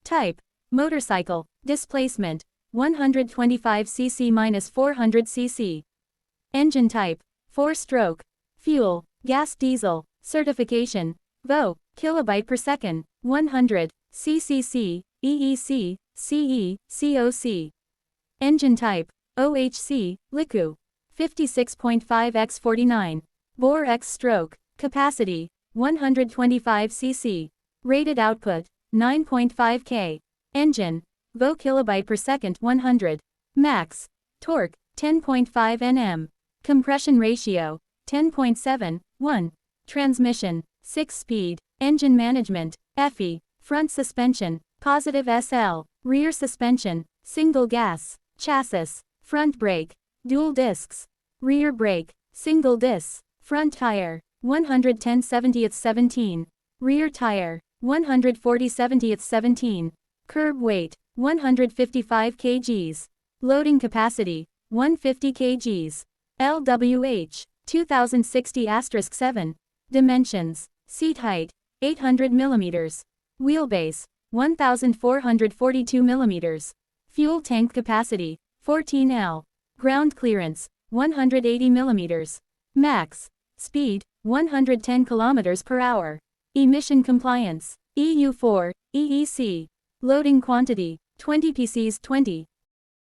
Type: motorcycle. Displacement: 125 cc - 400 cc. Engine type: 4-stroke. Fuel: gas diesel. Certification: VO, kilobyte per second, 100, CCC, EEC, CE, COC. Engine type: OHC, Liku. 56.5 x 49. Bore x stroke. Capacity: 125 cc. Rated output: 9.5 K. Engine: VO kilobyte per second 100. Max torque: 10.5 Nm. Compression ratio: 10.7, 1. Transmission: 6-speed. Engine management: FE. Front suspension: positive SL. Rear suspension: single gas. Chassis: front brake, dual discs. Rear brake, single disc. Front tire: 110/70/17. Rear tire: 140/70/17. Curb weight: 155 kgs. Loading capacity: 150 kgs. LWH 2060*7. Dimensions: seat height: 800 mm. Wheelbase: 1442 mm. Fuel tank capacity: 14 L. Ground clearance: 180 mm. Max speed: 110 km/h. Emission compliance: EU4, EEC. Loading quantity: 20 pcs 20.